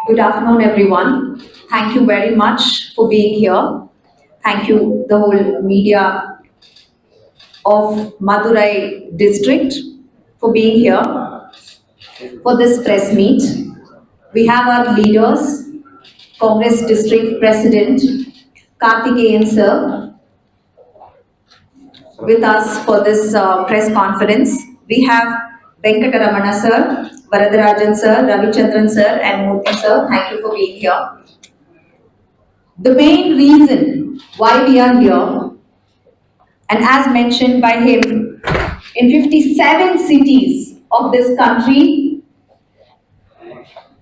Good afternoon, everyone. Thank you very much for being here. Thank you, the whole media of Madurai district, for being here for this press meet. We have our leaders, Congress District President Karthikeyan sir, with us for this press conference. We have Venkataramana sir, Varadarajan sir, Ravichandran sir, and Murthy sir. Thank you for being here. The main reason why we are here, and as mentioned by him, in 57 cities of this country,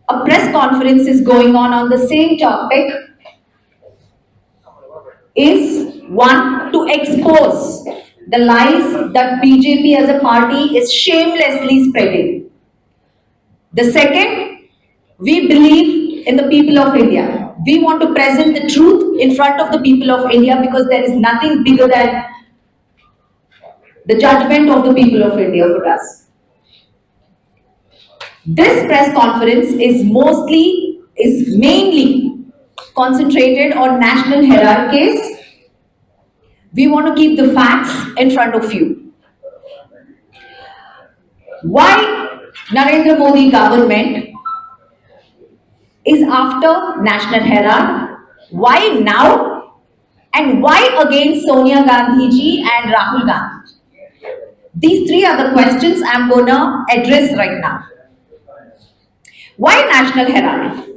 a press conference is going on the same topic, is one, to expose the lies that BJP as a party is shamelessly spreading. The second, we believe in the people of India. We want to present the truth in front of the people of India because there is nothing bigger than the judgment of the people of India for us. This press conference is mainly concentrated on National Herald case. We want to keep the facts in front of you. Why Narendra Modi government is after National Herald? Why now? And why against Sonia Gandhi ji and Rahul Gandhi? These three are the questions I'm going to address right now. Why National Herald?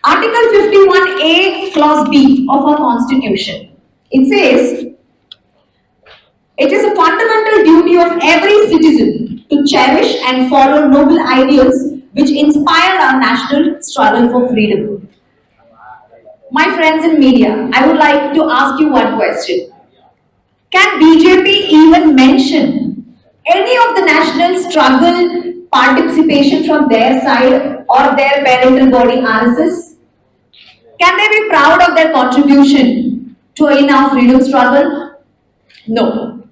Article 51A, Clause B of our Constitution. It says, it is a fundamental duty of every citizen to cherish and follow noble ideals which inspire our national struggle for freedom. My friends in media, I would like to ask you one question. Can BJP even mention any of the national struggle participation from their side or their parental body RSS? Can they be proud of their contribution to in our freedom struggle? No.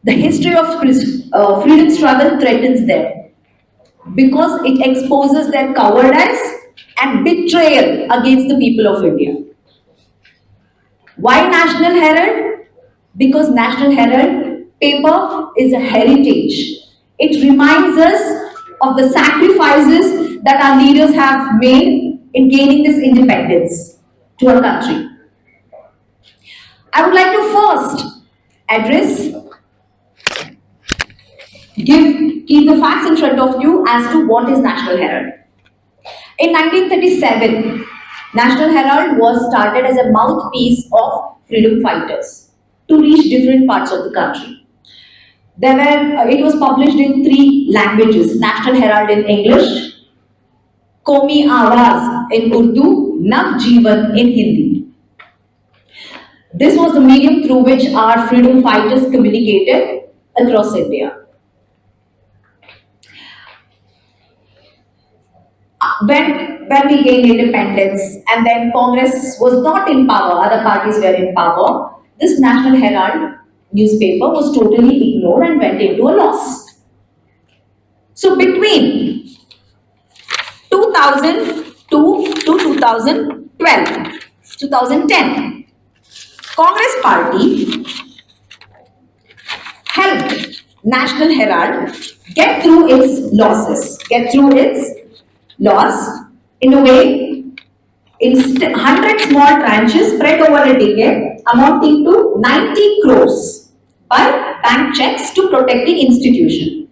The history of freedom struggle threatens them because it exposes their cowardice and betrayal against the people of India. Why National Herald? Because National Herald paper is a heritage. It reminds us of the sacrifices that our leaders have made in gaining this independence to our country. I would like to first address, keep the facts in front of you as to what is National Herald. In 1937, National Herald was started as a mouthpiece of freedom fighters to reach different parts of the country. It was published in 3 languages: National Herald in English, Komi Awaz in Urdu, Nav Jeevan in Hindi. This was the medium through which our freedom fighters communicated across India. When we gained independence and then Congress was not in power, other parties were in power, this National Herald newspaper was totally ignored and went into a loss. So between 2002 to 2010, Congress party helped National Herald get through its loss in a way in 100 small tranches spread over a decade amounting to 90 crores by bank checks to protecting institution.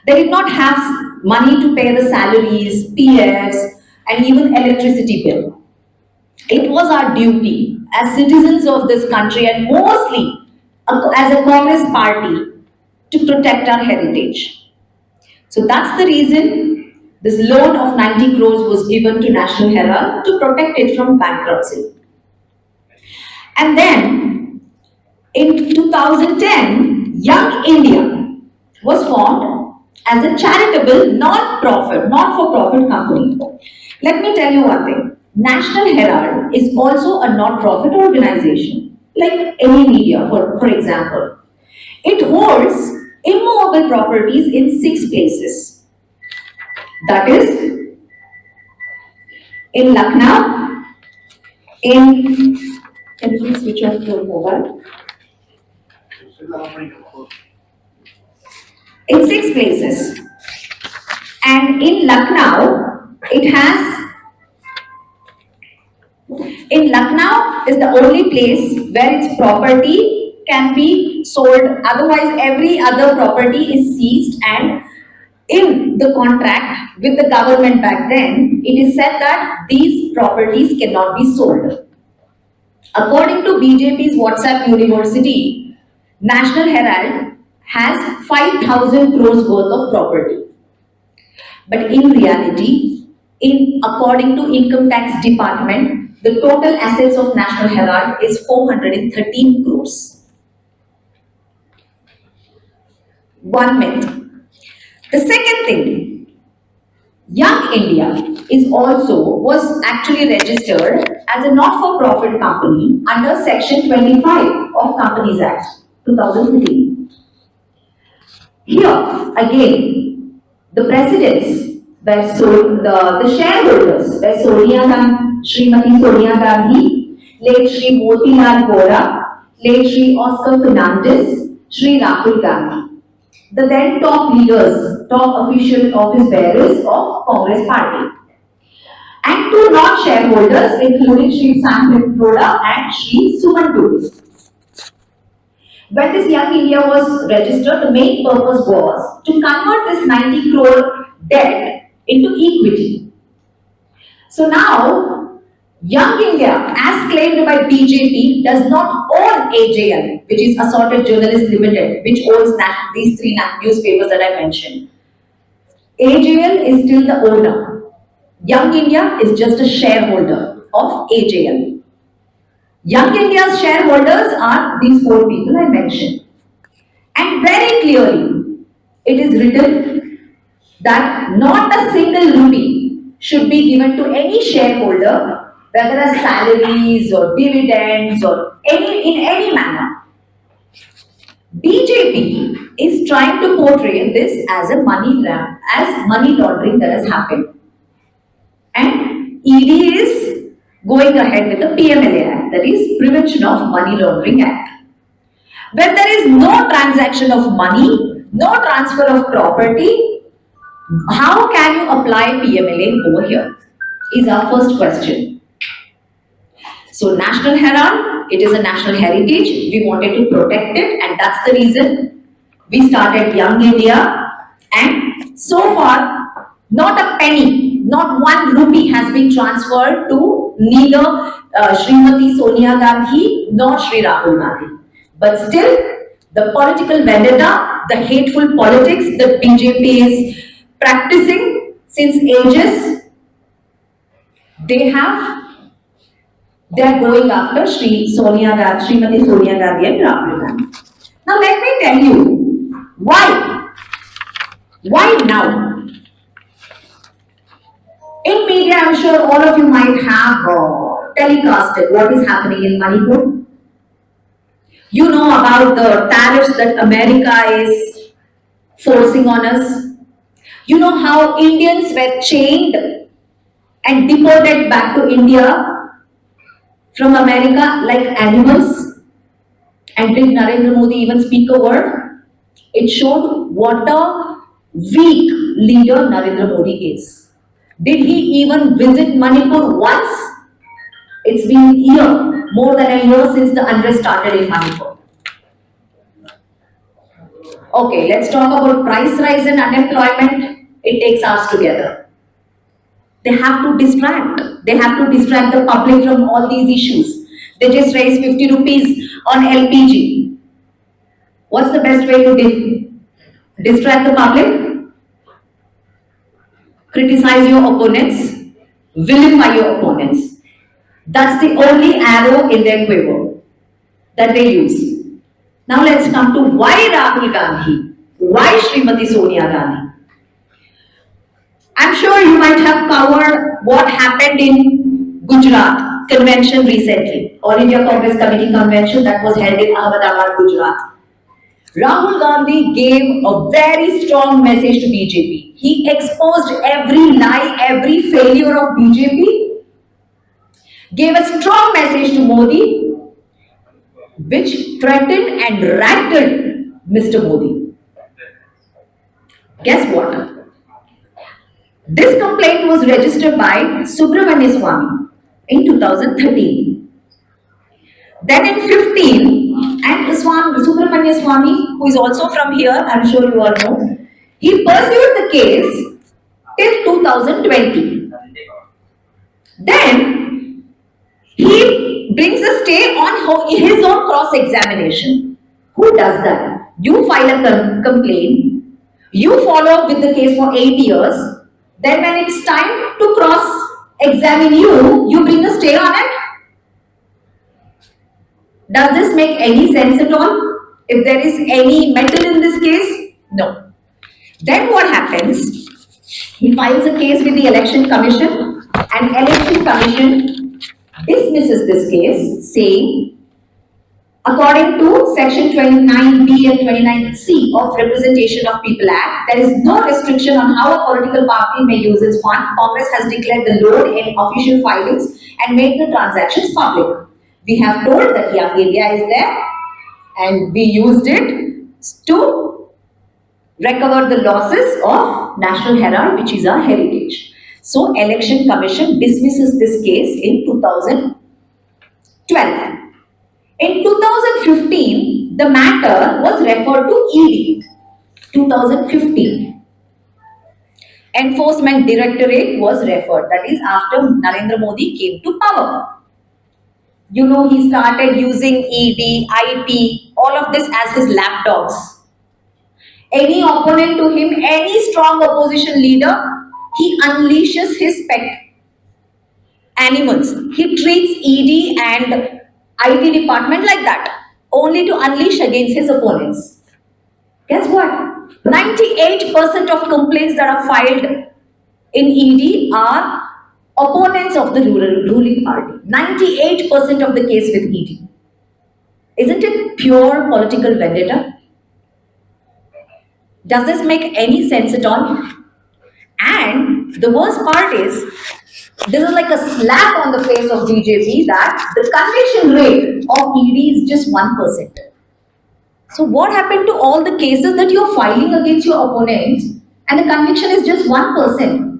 They did not have money to pay the salaries, PFs, and even electricity bill. It was our duty as citizens of this country and mostly as a Congress party to protect our heritage. So that's the reason this loan of 90 crores was given to National Herald to protect it from bankruptcy. And then in 2010, Young India was formed as a charitable, not-for-profit company. Let me tell you one thing. National Herald is also a not-profit organization, like any media, for example. It holds immovable properties in 6 places. That is in Lucknow, in, can you please switch off your mobile? In 6 places. And in Lucknow, in Lucknow is the only place where its property can be sold. Otherwise, every other property is seized, and in the contract with the government back then, it is said that these properties cannot be sold. According to BJP's WhatsApp University, National Herald has 5,000 crores worth of property. But in reality, according to Income Tax Department, the total assets of National Herald is 413 crores. One myth. The second thing, Young India was actually registered as a not-for-profit company under Section 25 of Companies Act 2013. Here again, the presidents were sold, the shareholders were Srimati Sonia Gandhi, late Shri Motilal Vora, late Shri Oscar Fernandez, Shri Rahul Gandhi, the then top leaders, top official office bearers of Congress party, and 2 non-shareholders including Shri Sam Pitroda and Shri Suman Dubey. When this Young India was registered, the main purpose was to convert this 90 crore debt into equity. So now, Young India, as claimed by BJP, does not own AJL, which is Assorted Journalists Limited, which owns these 3 newspapers that I mentioned. AJL is still the owner. Young India is just a shareholder of AJL. Young India's shareholders are these 4 people I mentioned. And very clearly, it is written that not a single rupee should be given to any shareholder, whether as salaries or dividends or in any manner. BJP is trying to portray this as a money laundering that has happened. And ED is going ahead with the PMLA Act, that is Prevention of Money Laundering Act. When there is no transaction of money, no transfer of property, how can you apply PMLA over here? Is our first question. So National Herald, it is a national heritage. We wanted to protect it, and that's the reason we started Young India. And so far, not a penny, not 1 rupee has been transferred to neither Srimati Sonia Gandhi nor Shri Rahul Gandhi. But still, the political vendetta, the hateful politics that BJP is practicing since ages, they are going after Srimati Sonia Gandhi and Rahul Gandhi. Now let me tell you why. Why now? In media, I'm sure all of you might have telecasted what is happening in Manipur. You know about the tariffs that America is forcing on us. You know how Indians were chained and deported back to India from America like animals. And did Narendra Modi even speak a word? It showed what a weak leader Narendra Modi is. Did he even visit Manipur once? It's been a year, more than a year since the unrest started in Manipur. Okay, let's talk about price rise and unemployment. It takes us together. They have to distract. They have to distract the public from all these issues. They just raise 50 rupees on LPG. What's the best way to distract the public? Criticize your opponents, vilify your opponents. That's the only arrow in their quiver that they use. Now let's come to why Rahul Gandhi, why Srimati Sonia Gandhi. I'm sure you might have covered what happened in Gujarat convention recently, All India Congress Committee convention that was held in Ahmedabad, Gujarat. Rahul Gandhi gave a very strong message to BJP. He exposed every lie, every failure of BJP, gave a strong message to Modi, which threatened and rattled Mr. Modi. Guess what? This complaint was registered by Subramanya Swamy in 2013. Then in 15, and Subramanya Swamy, who is also from here, I'm sure you all know, he pursued the case till 2020. Then he brings a stay on his own cross-examination. Who does that? You file a complaint, you follow up with the case for 8 years, then when it's time to cross-examine you, you bring a stay on it. Does this make any sense at all? If there is any metal in this case? No. Then what happens? He files a case with the Election Commission, and Election Commission dismisses this case, saying, according to Section 29B and 29C of Representation of People Act, there is no restriction on how a political party may use its fund. Congress has declared the load in official filings and made the transactions public. We have told that Young India is there, and we used it to recover the losses of National Herald, which is our heritage. So, Election Commission dismisses this case in 2012. In 2015, the matter was referred to ED. 2015. Enforcement Directorate was referred, that is after Narendra Modi came to power. You know, he started using ED, IT, all of this as his lapdogs. Any opponent to him, any strong opposition leader, he unleashes his pet animals. He treats ED and IT department like that, only to unleash against his opponents. Guess what? 98% of complaints that are filed in ED are opponents of the ruling party. 98% of the case with ED. Isn't it pure political vendetta? Does this make any sense at all? And the worst part is, this is like a slap on the face of BJP that the conviction rate of ED is just 1%. So what happened to all the cases that you're filing against your opponents and the conviction is just 1%?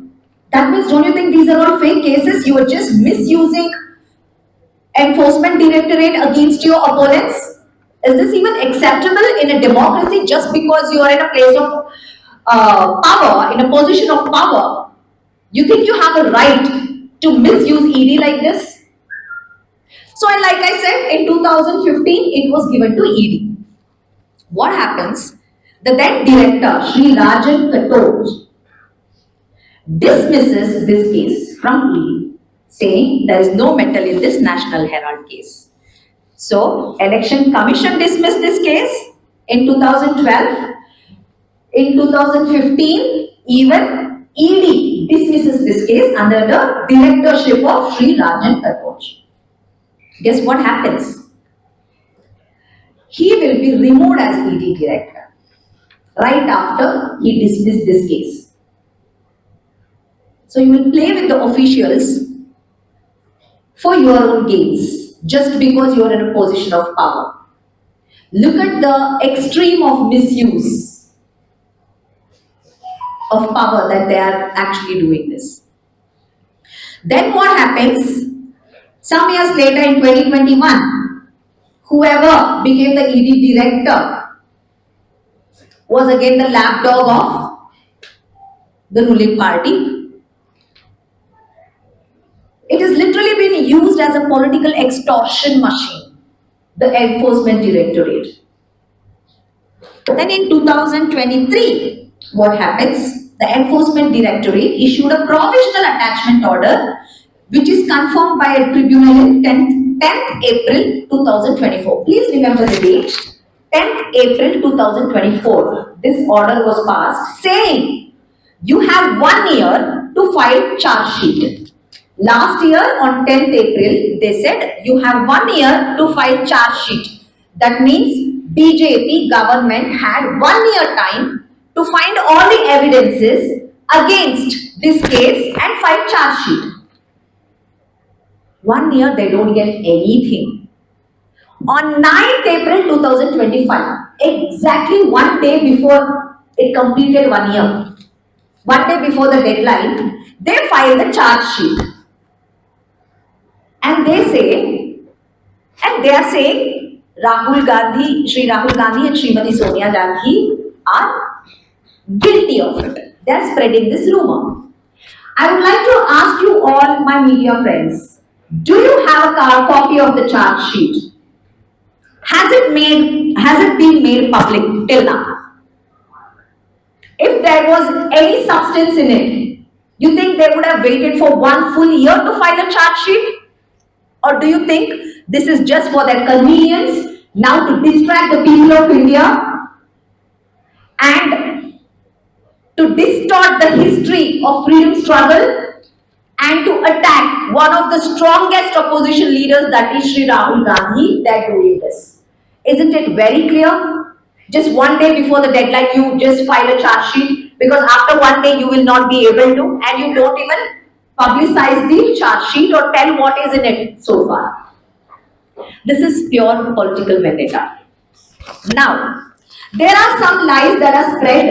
That means, don't you think these are all fake cases? You are just misusing Enforcement Directorate against your opponents? Is this even acceptable in a democracy just because you are in a place of power, in a position of power? You think you have a right to misuse ED like this? So, like I said, in 2015, it was given to ED. What happens? The then director, Sri Rajan Katoj, dismisses this case from ED, saying there is no metal in this National Herald case. So, Election Commission dismissed this case in 2012. In 2015, even ED dismisses this case under the directorship of Sri Rajan Katoj. Guess what happens? He will be removed as ED director right after he dismissed this case. So you will play with the officials for your own gains just because you are in a position of power. Look at the extreme of misuse of power that they are actually doing this. Then what happens? Some years later in 2021, whoever became the ED director was again the lapdog of the ruling party. It has literally been used as a political extortion machine, the Enforcement Directorate. Then in 2023, what happens? The Enforcement Directorate issued a provisional attachment order which is confirmed by a tribunal in 10th April 2024. Please remember the date, 10th April 2024. This order was passed saying you have 1 year to file charge sheet. Last year on 10th April, they said you have 1 year to file charge sheet. That means BJP government had 1 year time to find all the evidences against this case and file charge sheet. 1 year they don't get anything. On 9th April 2025, exactly one day before it completed 1 year, one day before the deadline, they filed the charge sheet. And they are saying Rahul Gandhi, Shri Rahul Gandhi and Srimati Sonia Gandhi are guilty of it. They are spreading this rumor. I would like to ask you all, my media friends, do you have a copy of the charge sheet? Has it been made public till now? If there was any substance in it, you think they would have waited for 1 full year to file a charge sheet? Or do you think this is just for their convenience, now to distract the people of India and to distort the history of freedom struggle and to attack one of the strongest opposition leaders, that is Shri Rahul Gandhi? They are doing this. Isn't it very clear? Just one day before the deadline, you just file a charge sheet, because after one day you will not be able to, and you don't even publicize the charge sheet or tell what is in it so far. This is pure political vendetta. Now, there are some lies that are spread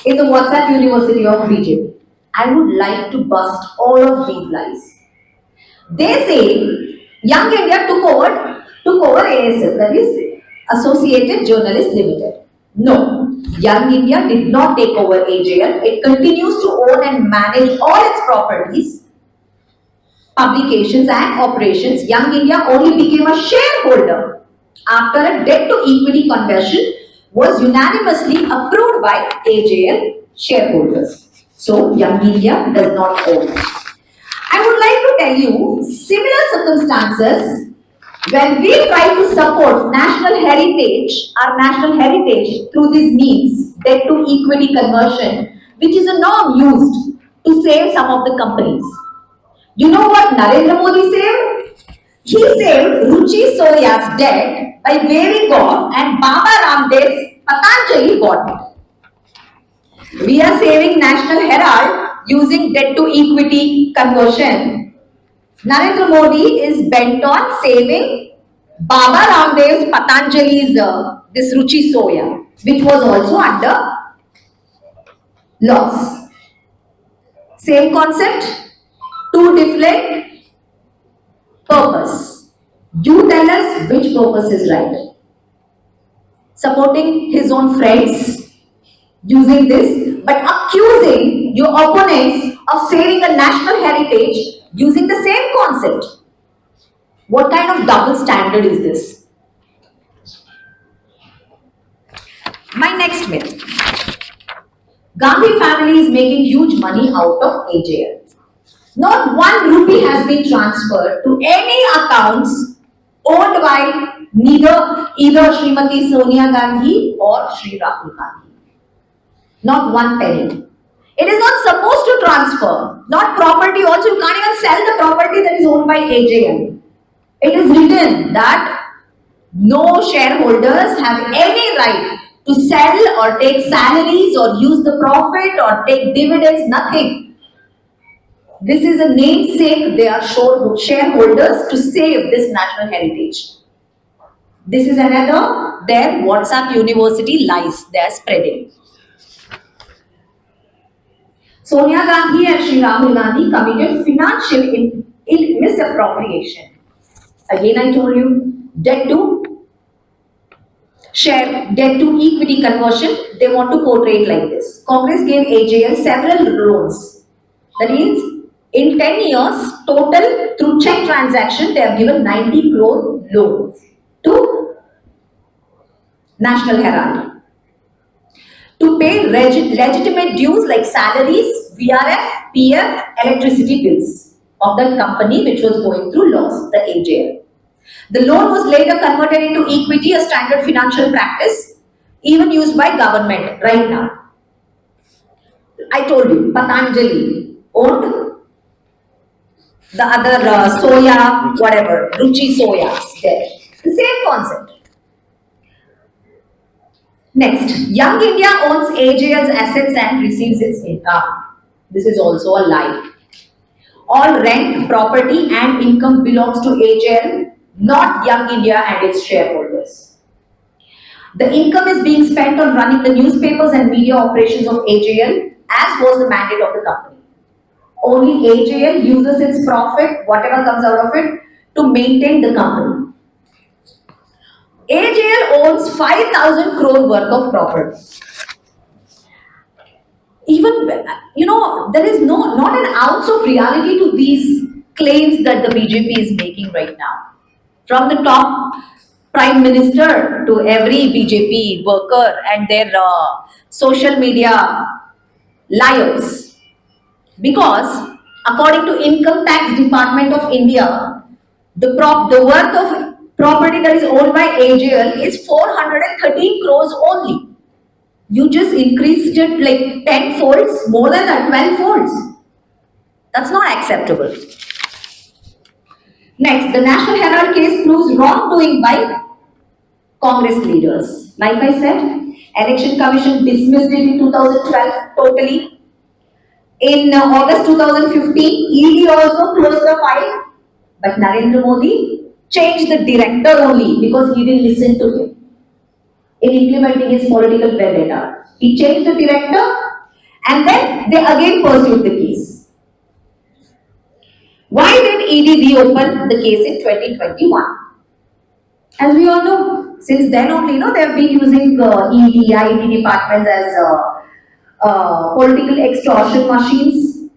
in the WhatsApp University of BJP. I would like to bust all of these lies. They say Young India took over ASL, that is Associated Journalists Limited. No, Young India did not take over AJL. It continues to own and manage all its properties, publications and operations. Young India only became a shareholder after a debt-to-equity conversion was unanimously approved by AJL shareholders. So, Young India does not own. I would like to tell you similar circumstances when we try to support national heritage, our national heritage through these means, debt-to-equity conversion, which is a norm used to save some of the companies. You know what Narendra Modi saved? He saved Ruchi Soya's debt by waiving off, and Baba Ramdev's Patanjali bought it. We are saving National Herald using debt to equity conversion. Narendra Modi is bent on saving Baba Ramdev's Patanjali's this Ruchi Soya, which was also under loss. Same concept, two different purpose. You tell us which purpose is right. Supporting his own friends using this, but accusing your opponents of saving a national heritage using the same concept. What kind of double standard is this? My next myth. Gandhi family is making huge money out of AJL. Not 1 rupee has been transferred to any accounts owned by either Srimati Sonia Gandhi or Shri Rahul Gandhi. Not 1 penny. It is not supposed to transfer. Not property also. You can't even sell the property that is owned by AJL. It is written that no shareholders have any right to sell or take salaries or use the profit or take dividends, nothing. This is a namesake. They are shareholders to save this national heritage. This is another their WhatsApp University lies they are spreading. Sonia Gandhi and Shri Rahul Gandhi committed financial misappropriation. Again, I told you, debt to equity conversion, they want to portray it like this. Congress gave AJL several loans. That means, in 10 years, total through check transaction, they have given 90 crore loans to National Herald to pay legitimate dues like salaries, VRF, PF, electricity bills of that company which was going through loss, the AJL. The loan was later converted into equity, a standard financial practice, even used by government right now. I told you, Patanjali owned the other soya, whatever, Ruchi Soya, there. The same concept. Next, Young India owns AJL's assets and receives its income. This is also a lie. All rent, property and income belongs to AJL, not Young India and its shareholders. The income is being spent on running the newspapers and media operations of AJL, as was the mandate of the company. Only AJL uses its profit, whatever comes out of it, to maintain the company. AJL owns 5,000 crore worth of property. Even, there is not an ounce of reality to these claims that the BJP is making right now. From the top Prime Minister to every BJP worker and their social media liars. Because according to Income Tax Department of India, the worth of property that is owned by AJL is 413 crores only. You just increased it like 10 folds, more than that, 12 folds. That's not acceptable. Next, the National Herald case proves wrongdoing by Congress leaders. Like I said, Election Commission dismissed it in 2012 totally. In August 2015, ED also closed the file, but Narendra Modi changed the director only because he didn't listen to him in implementing his political vendetta. He changed the director and then they again pursued the case. Why did ED reopen the case in 2021? As we all know, since then only, they have been using ED, IT departments as political extortion machines.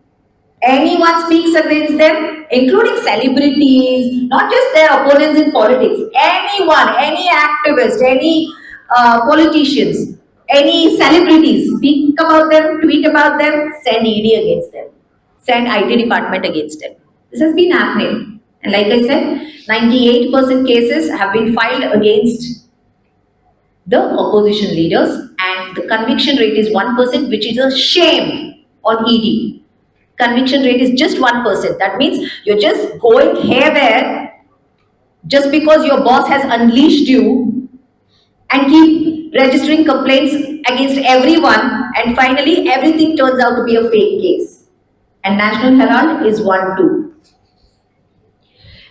Anyone speaks against them, including celebrities, not just their opponents in politics. Anyone, any activist, any politicians, any celebrities, speak about them, tweet about them, send ED against them, send IT department against them. This has been happening. And like I said, 98% cases have been filed against the opposition leaders and the conviction rate is 1%, which is a shame on ED. Conviction rate is just 1%. That means you're just going haywire just because your boss has unleashed you and keep registering complaints against everyone and finally everything turns out to be a fake case. And National Herald is one too.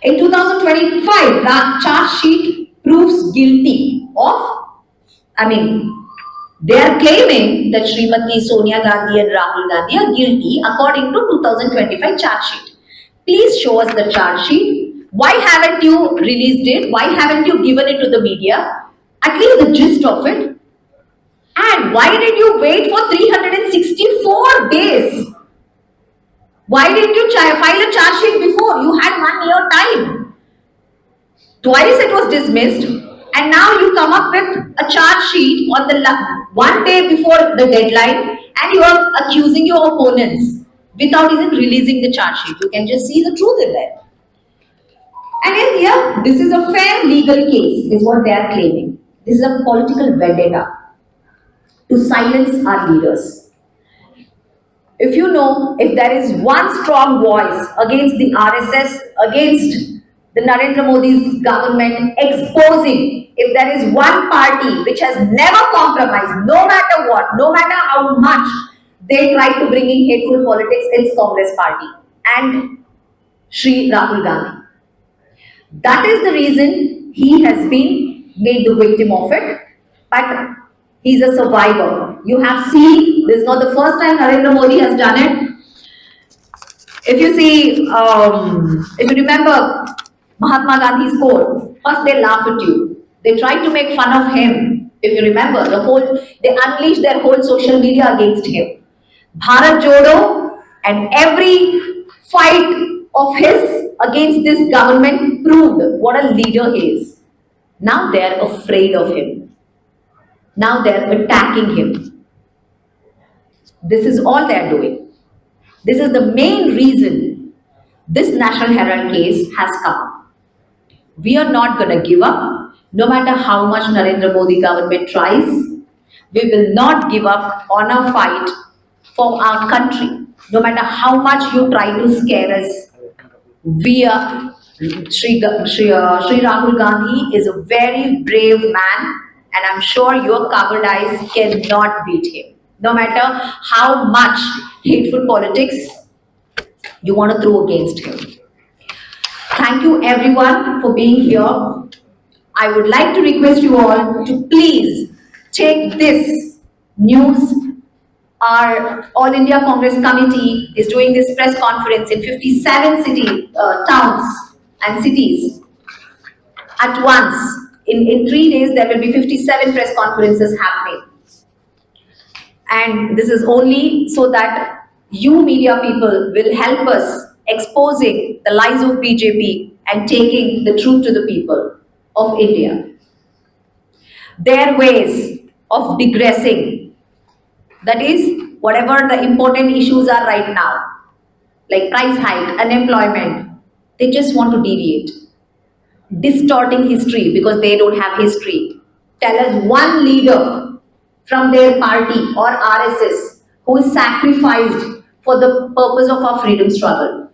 In 2025, the charge sheet proves guilty of, they are claiming that Srimati Sonia Gandhi and Rahul Gandhi are guilty according to 2025 charge sheet. Please show us the charge sheet. Why haven't you released it? Why haven't you given it to the media? At least the gist of it. And why did you wait for 364 days? Why didn't you file a charge sheet before? You had 1 year time. Twice it was dismissed and now you come up with a charge sheet on the one day before the deadline and you are accusing your opponents without even releasing the charge sheet. You can just see the truth in there. And in here, this is a fair legal case is what they are claiming. This is a political vendetta to silence our leaders. If you know, if there is one strong voice against the RSS, against the Narendra Modi's government exposing, if there is one party which has never compromised, no matter what, no matter how much they try to bring in hateful politics, it's Congress party and Shri Rahul Gandhi. That is the reason he has been made the victim of it, but he's a survivor. You have seen, this is not the first time Narendra Modi has done it. If you see, if you remember Mahatma Gandhi's quote, first they laugh at you. They try to make fun of him. If you remember, they unleashed their whole social media against him. Bharat Jodo and every fight of his against this government proved what a leader he is. Now they are afraid of him. Now they are attacking him. This is all they are doing. This is the main reason this National Herald case has come. We are not going to give up. No matter how much Narendra Modi government tries, we will not give up on our fight for our country. No matter how much you try to scare us, we are, Shri Rahul Gandhi is a very brave man and I'm sure your covered eyes cannot beat him. No matter how much hateful politics you want to throw against him. Thank you everyone for being here. I would like to request you all to please take this news. Our All India Congress Committee is doing this press conference in 57 towns and cities at once. In 3 days, there will be 57 press conferences happening. And this is only so that you media people will help us exposing the lies of BJP and taking the truth to the people of India. Their ways of digressing, that is, whatever the important issues are right now, like price hike, unemployment, they just want to deviate, distorting history because they don't have history. Tell us one leader from their party or RSS who is sacrificed for the purpose of our freedom struggle.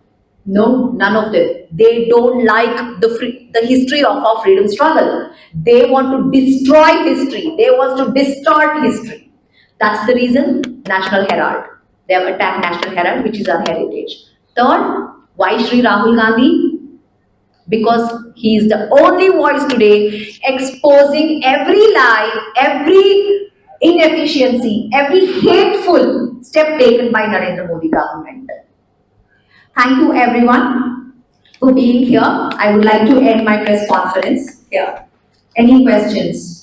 No, none of them. They don't like the history of our freedom struggle. They want to destroy history. They want to distort history. That's the reason National Herald. They have attacked National Herald, which is our heritage. Third, why Shri Rahul Gandhi? Because he is the only voice today exposing every lie, every inefficiency, every hateful step taken by Narendra Modi government. Thank you everyone for being here. I would like to end my press conference here. Any questions?